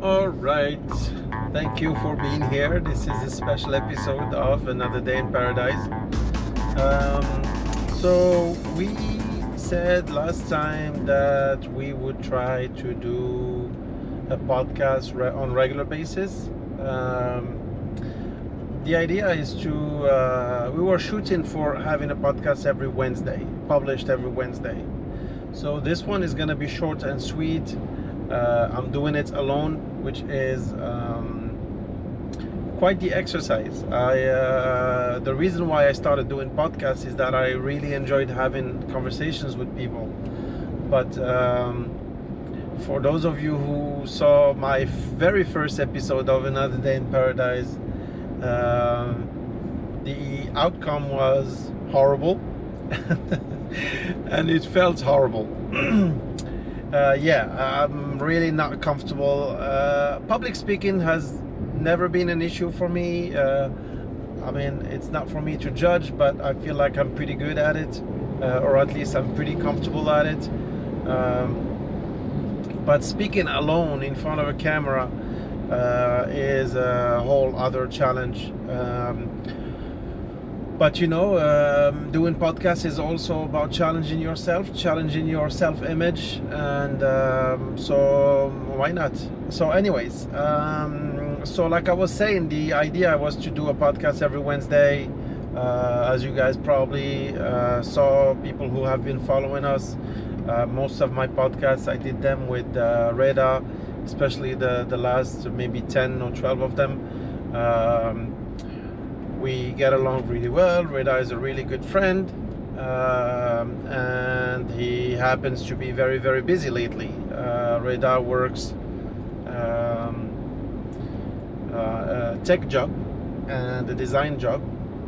All right, thank you for being here. This is a special episode of Another Day in Paradise. So we said last time that we would try to do a podcast on regular basis. The idea is to we were shooting for having a podcast every Wednesday, published every Wednesday. So this one is going to be short and sweet. I'm doing it alone, which is quite the exercise. The reason why I started doing podcasts is that I really enjoyed having conversations with people. But for those of you who saw my very first episode of Another Day in Paradise, the outcome was horrible, and it felt horrible. I'm really not comfortable. Public speaking has never been an issue for me. I mean, it's not for me to judge, but I feel like I'm pretty good at it, or at least I'm pretty comfortable at it. But speaking alone in front of a camera is a whole other challenge. But doing podcasts is also about challenging yourself, challenging your self-image, and so why not? So anyways, so like I was saying, the idea was to do a podcast every Wednesday. As you guys probably saw, people who have been following us, most of my podcasts, I did them with Reda, especially the last maybe 10 or 12 of them. We get along really well. Reda is a really good friend, and he happens to be very, very busy lately. Reda works a tech job and a design job,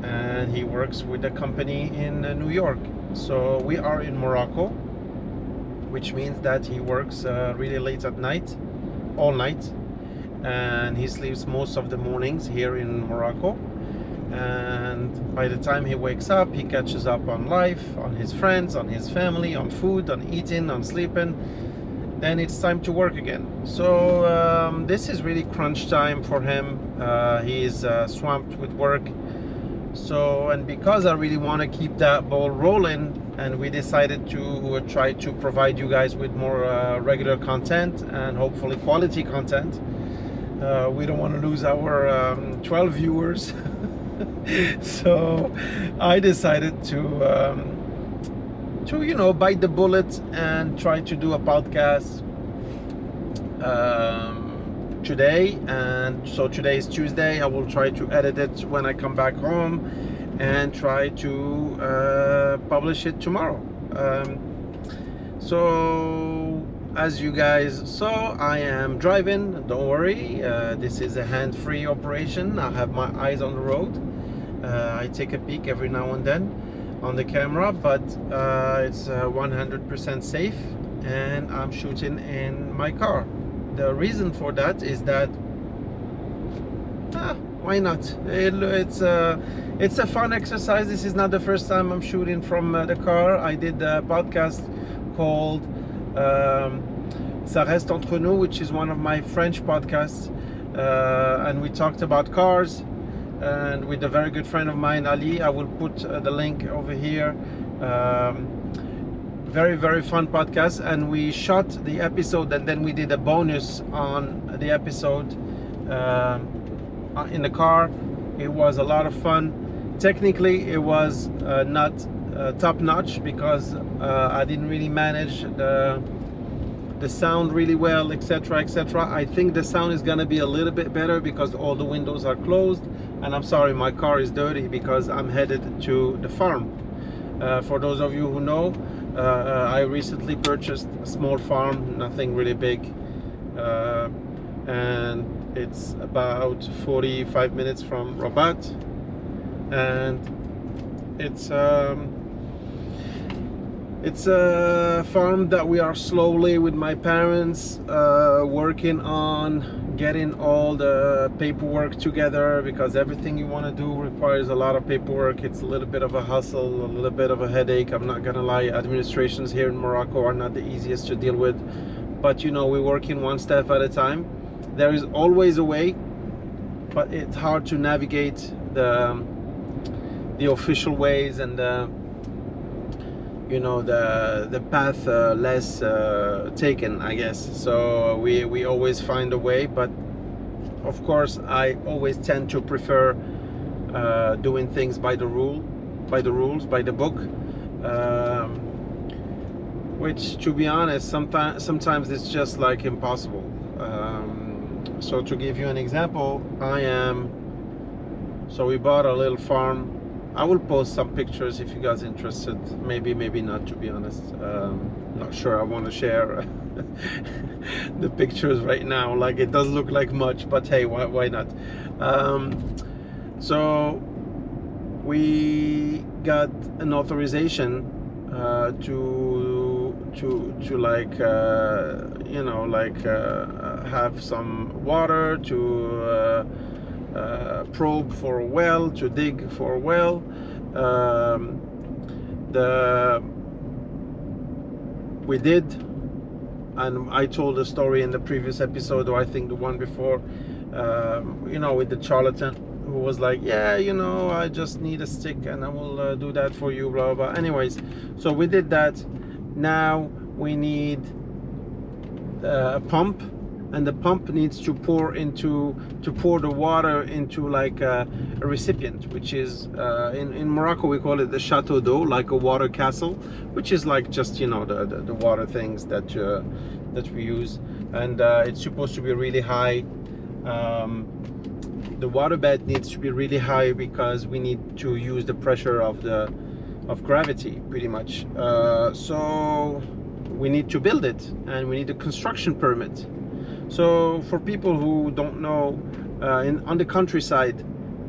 and he works with a company in New York. So we are in Morocco, which means that he works really late at night, all night, and he sleeps most of the mornings here in Morocco. And by the time he wakes up, he catches up on life, on his friends, on his family, on food, on eating, on sleeping. Then it's time to work again. So this is really crunch time for him. He is swamped with work. So, and because I really want to keep that ball rolling, and we decided to try to provide you guys with more regular content and hopefully quality content. We don't want to lose our 12 viewers. So I decided to bite the bullet and try to do a podcast today. And so today is Tuesday. I will try to edit it when I come back home and try to publish it tomorrow. So as you guys saw, I am driving. Don't worry, this is a hand-free operation. I have my eyes on the road. I take a peek every now and then on the camera, but it's 100% safe, and I'm shooting in my car. The reason for that is that why not? It's a fun exercise. This is not the first time I'm shooting from the car. I did a podcast called Ça reste entre nous, which is one of my French podcasts, and we talked about cars, and with a very good friend of mine, Ali. I will put the link over here. Very, very fun podcast, and we shot the episode, and then we did a bonus on the episode in the car. It was a lot of fun. Technically, it was not top notch because I didn't really manage the sound really well, etc., etc. I think the sound is gonna be a little bit better because all the windows are closed. And I'm sorry, my car is dirty because I'm headed to the farm. For those of you who know, I recently purchased a small farm, nothing really big, and it's about 45 minutes from Rabat, and it's a farm that we are slowly, with my parents, working on getting all the paperwork together, because everything you want to do requires a lot of paperwork. It's a little bit of a hustle, a little bit of a headache. I'm not gonna lie, administrations here in Morocco are not the easiest to deal with, but we're working one step at a time. there is always a way, but it's hard to navigate the official ways and you know, the path less taken, I guess. So we always find a way, but of course I always tend to prefer doing things by the rules, by the book, which, to be honest, sometimes it's just like impossible. So to give you an example, so we bought a little farm. I will post some pictures if you guys are interested. Maybe not, to be honest. Not sure I want to share the pictures right now. Like, it does look like much, but hey, why not? So we got an authorization to like you know, like have some water to probe for a well, to dig for a well. We did, and I told the story in the previous episode, or I think the one before, you know, with the charlatan who was like, yeah, you know, I just need a stick and I will do that for you, blah blah. Anyways, so we did that. Now we need a pump, and the pump needs to pour the water into like a recipient, which is in Morocco we call it the chateau d'eau, like a water castle, which is like just, you know, the water things that we use, and it's supposed to be really high. The water bed needs to be really high because we need to use the pressure of gravity, pretty much. So we need to build it, and we need a construction permit. So for people who don't know, on the countryside,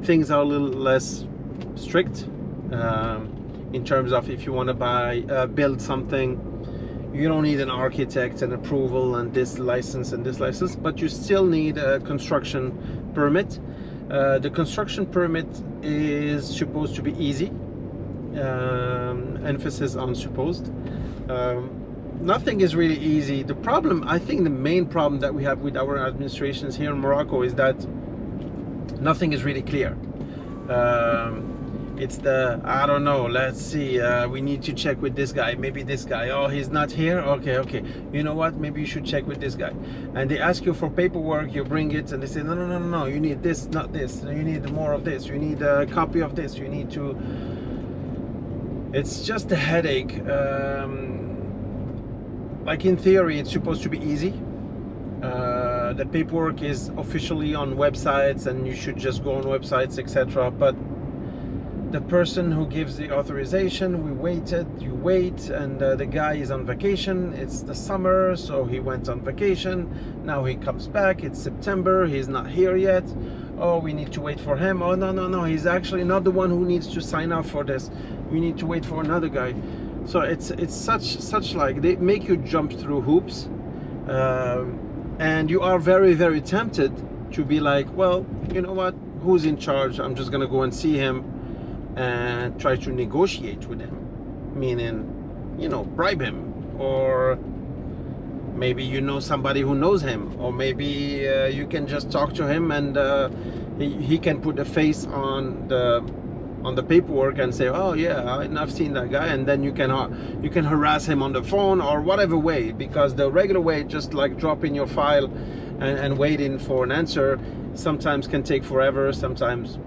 things are a little less strict in terms of if you want to build something. You don't need an architect and approval and this license and this license, but you still need a construction permit. The construction permit is supposed to be easy, emphasis on supposed. Nothing is really easy. The problem, I think the main problem that we have with our administrations here in Morocco is that nothing is really clear. It's I don't know, let's see, we need to check with this guy, maybe this guy, oh, he's not here, okay, you know what, maybe you should check with this guy. And they ask you for paperwork, you bring it, and they say, no, you need this, not this, you need more of this, you need a copy of this, you need to... It's just a headache. Like, in theory, it's supposed to be easy. The paperwork is officially on websites, and you should just go on websites, etc. But the person who gives the authorization, you wait, and the guy is on vacation. It's the summer, so he went on vacation. Now he comes back, it's September, he's not here yet. Oh, we need to wait for him. Oh, no, he's actually not the one who needs to sign up for this. We need to wait for another guy. So it's such like, they make you jump through hoops, and you are very, very tempted to be like, well, you know what, who's in charge? I'm just gonna go and see him and try to negotiate with him, meaning, you know, bribe him, or maybe you know somebody who knows him, or maybe you can just talk to him, and he can put a face on the paperwork and say, oh yeah, I've seen that guy, and then you can harass him on the phone or whatever way, because the regular way, just like dropping your file and waiting for an answer, sometimes can take forever, sometimes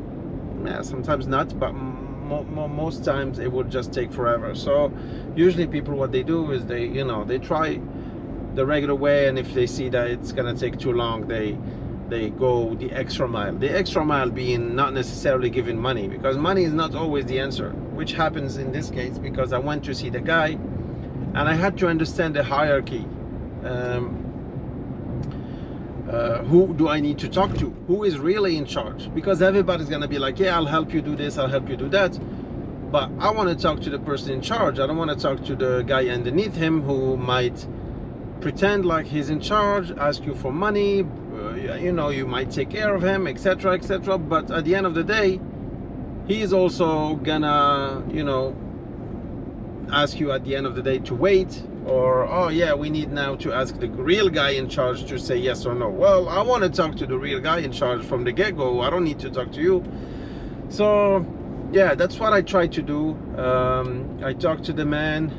not, but most times it would just take forever. So usually people, what they do is they try the regular way, and if they see that it's gonna take too long, they go the extra mile. The extra mile being not necessarily giving money, because money is not always the answer, which happens in this case, because I went to see the guy and I had to understand the hierarchy. Who do I need to talk to? Who is really in charge? Because everybody's gonna be like, yeah, I'll help you do this, I'll help you do that. But I want to talk to the person in charge. I don't want to talk to the guy underneath him who might pretend like he's in charge, ask you for money, you might take care of him, etc., etc. But at the end of the day, he is also gonna, ask you at the end of the day to wait, Or, oh yeah, we need now to ask the real guy in charge to say yes or no. Well, I want to talk to the real guy in charge from the get-go. I don't need to talk to you. So yeah, that's what I try to do. I talked to the man,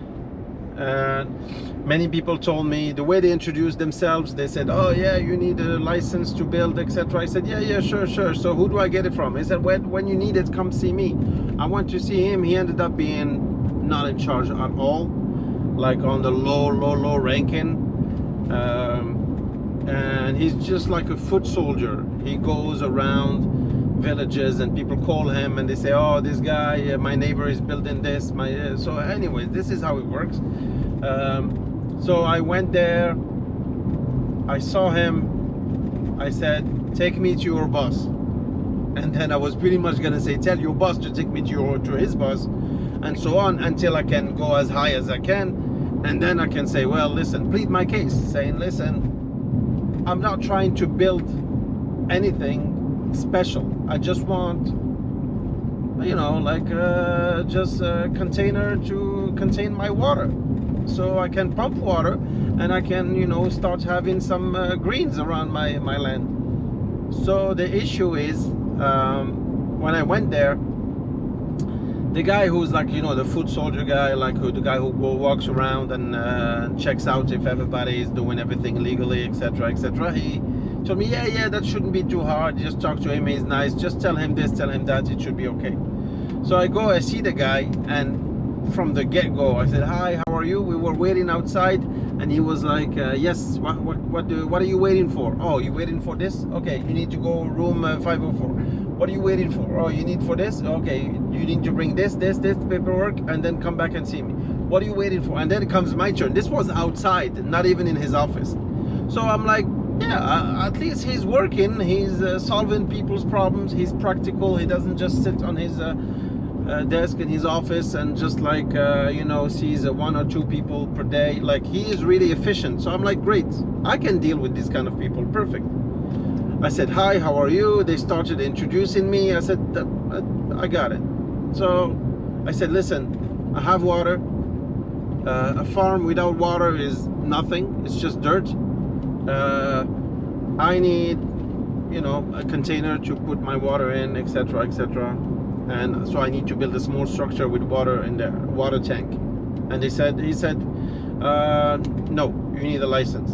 and many people told me the way they introduced themselves, they said, oh yeah, you need a license to build, etc. I said, yeah, sure. So who do I get it from? He said, when you need it, come see me. I went to see him. He ended up being not in charge at all, like on the low ranking, and he's just like a foot soldier. He goes around villages and people call him and they say, oh, this guy, my neighbor is building this, so anyway, this is how it works. So I went there, I saw him, I said, take me to your boss. And then I was pretty much gonna say, tell your boss to take me to his boss, and so on, until I can go as high as I can, and then I can say, well, listen, plead my case, saying, listen, I'm not trying to build anything special. I just want, you know, like just a container to contain my water, so I can pump water and I can, you know, start having some greens around my land. So the issue is, when I went there, the guy who's like, you know, the foot soldier guy, like the guy who walks around and checks out if everybody is doing everything legally, etc., he told me, yeah, that shouldn't be too hard. Just talk to him, he's nice. Just tell him this, tell him that, it should be okay. So I go, I see the guy, and from the get-go, I said, hi, how are you? We were waiting outside, and he was like, yes, what are you waiting for? Oh, you waiting for this? Okay, you need to go room 504. What are you waiting for? Oh, you need for this? Okay, you need to bring this paperwork, and then come back and see me. What are you waiting for? And then it comes my turn. This was outside, not even in his office. So I'm like, yeah, at least he's working, he's solving people's problems, he's practical, he doesn't just sit on his desk in his office and just like, you know, sees 1 or 2 people per day. Like, he is really efficient. So I'm like, great, I can deal with these kind of people, perfect. I said, hi, how are you? They started introducing me. I said, I got it. So I said, listen, I have water. A farm without water is nothing, it's just dirt. I need, you know, a container to put my water in, etc., and so I need to build a small structure with water in there, water tank. And he said, no, you need a license.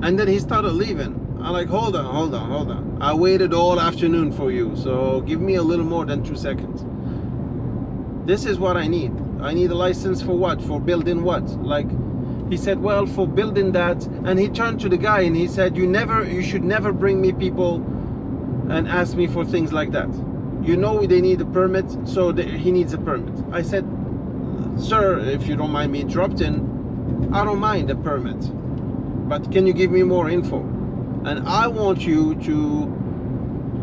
And then he started leaving. I'm like, hold on. I waited all afternoon for you, so give me a little more than 2 seconds. This is what I need. I need a license for what? For building what? Like, he said, well, for building that. And he turned to the guy and he said, you should never bring me people and ask me for things like that. You know they need a permit, so he needs a permit. I said, sir, if you don't mind me interrupting, I don't mind a permit, but can you give me more info? And I want you to,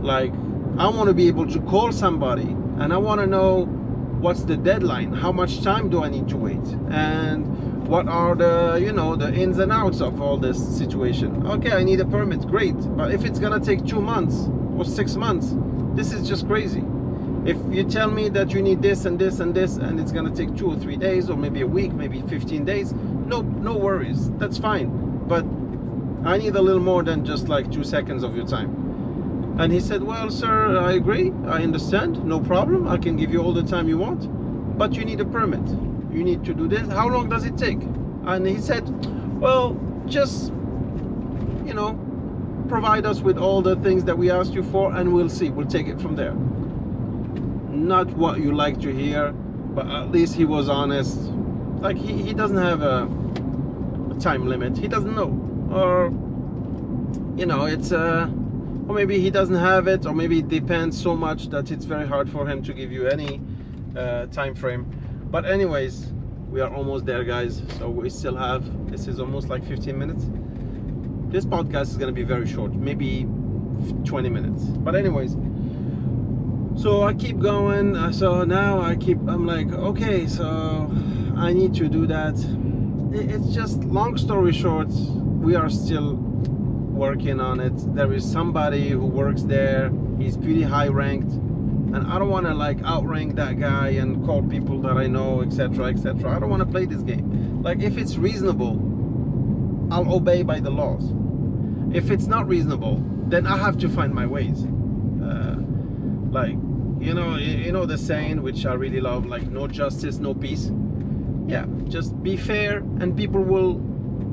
like, I want to be able to call somebody, and I want to know what's the deadline, how much time do I need to wait, and what are the, you know, the ins and outs of all this situation. Okay, I need a permit, great, but if it's gonna take 2 months or 6 months, this is just crazy. If you tell me that you need this and this and this, and it's gonna take 2 or 3 days, or maybe a week, maybe 15 days, no worries, that's fine, but I need a little more than just like 2 seconds of your time. And he said, well, sir, I agree, I understand, no problem, I can give you all the time you want, but you need a permit. You need to do this. How long does it take? And he said, well, just, you know, provide us with all the things that we asked you for, and we'll see, we'll take it from there. Not what you like to hear, but at least he was honest. Like, he doesn't have a time limit, he doesn't know, or, you know, it's or maybe he doesn't have it, or maybe it depends so much that it's very hard for him to give you any time frame. But anyways, we are almost there, guys, so we still have, this is almost like 15 minutes. This podcast is going to be very short, maybe 20 minutes, but anyways, so I keep going. So now I'm like, okay, so I need to do that. It's just, long story short, we are still working on it. There is somebody who works there, he's pretty high ranked, and I don't want to like outrank that guy and call people that I know, etc. I don't want to play this game. Like, if it's reasonable, I'll obey by the laws. If it's not reasonable, then I have to find my ways. Like, you know the saying, which I really love, like, no justice, no peace. Yeah, just be fair, and people will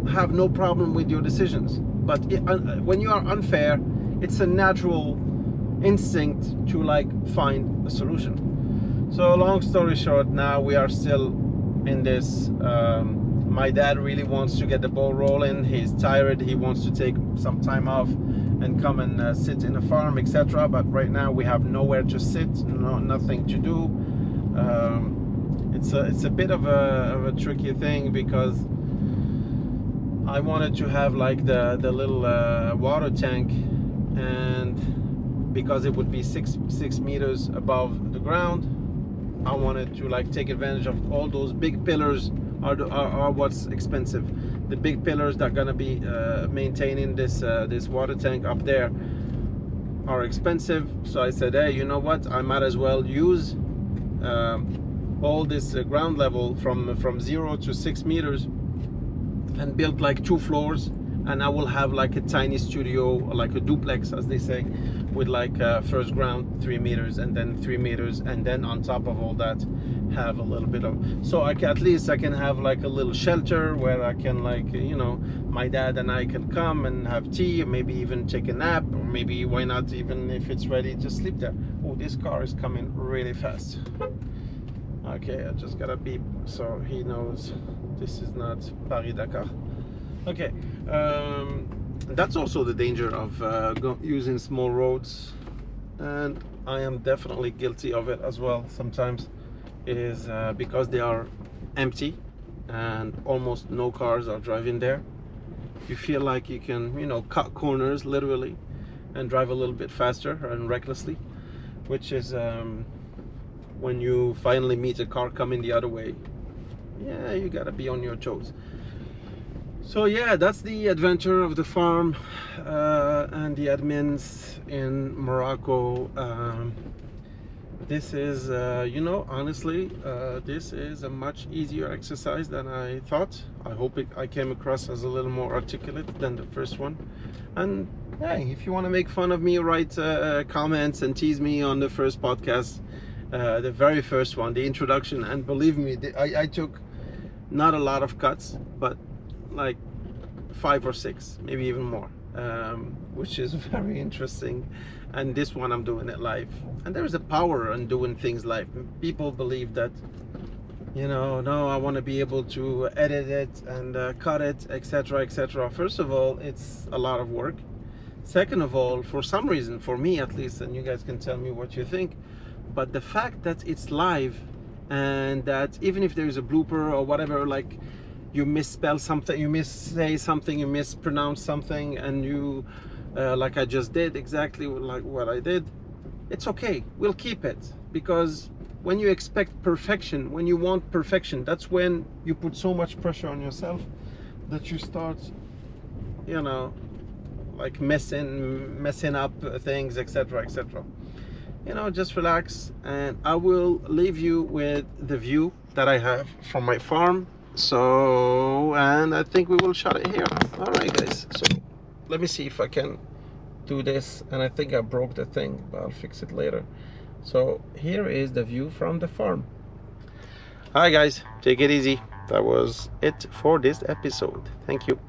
have no problem with your decisions. But when you are unfair, it's a natural instinct to like find a solution. So long story short, now we are still in this. My dad really wants to get the ball rolling. He's tired. He wants to take some time off and come and sit in a farm, etc. But right now we have nowhere to sit, nothing to do. It's a bit of a tricky thing, because I wanted to have like the little water tank, and because it would be six meters above the ground, I wanted to like take advantage of all those big pillars. Are what's expensive. The big pillars that are gonna be maintaining this water tank up there are expensive. So I said, hey, you know what? I might as well use all this ground level from 0 to 6 meters and build like 2 floors, and I will have like a tiny studio, like a duplex, as they say, with like first ground 3 meters, and then 3 meters, and then on top of all that have a little bit of, so at least I can have like a little shelter where I can, like, my dad and I can come and have tea, maybe even take a nap, or maybe, why not, even if it's ready, just sleep there. Oh, this car is coming really fast. Okay, I just gotta beep so he knows this is not Paris-Dakar. Okay, that's also the danger of using small roads, and I am definitely guilty of it as well sometimes, is because they are empty and almost no cars are driving there. You feel like you can, cut corners literally and drive a little bit faster and recklessly, which is when you finally meet a car coming the other way, yeah, you gotta be on your toes. So yeah, that's the adventure of the farm and the admins in Morocco. This is, honestly, this is a much easier exercise than I thought. I hope I came across as a little more articulate than the first one. And hey, if you want to make fun of me, write comments and tease me on the first podcast, the very first one, the introduction. And believe me, I took not a lot of cuts, but like 5 or 6, maybe even more, which is very interesting. And this one I'm doing it live, and there is a power in doing things live. People believe that, no, I want to be able to edit it and cut it, etc., etc. First of all, it's a lot of work. Second of all, for some reason, for me at least, and you guys can tell me what you think, but the fact that it's live, and that even if there's a blooper or whatever, like you misspell something, you missay something, you mispronounce something, and you like I just did, exactly like what I did, it's okay, we'll keep it. Because when you expect perfection, when you want perfection, that's when you put so much pressure on yourself that you start, like messing up things, etc., etc. Just relax, and I will leave you with the view that I have from my farm. So, and I think we will shut it here. All right, guys, so let me see if I can do this, and I think I broke the thing, but I'll fix it later. So here is the view from the farm. All right, guys, take it easy. That was it for this episode. Thank you.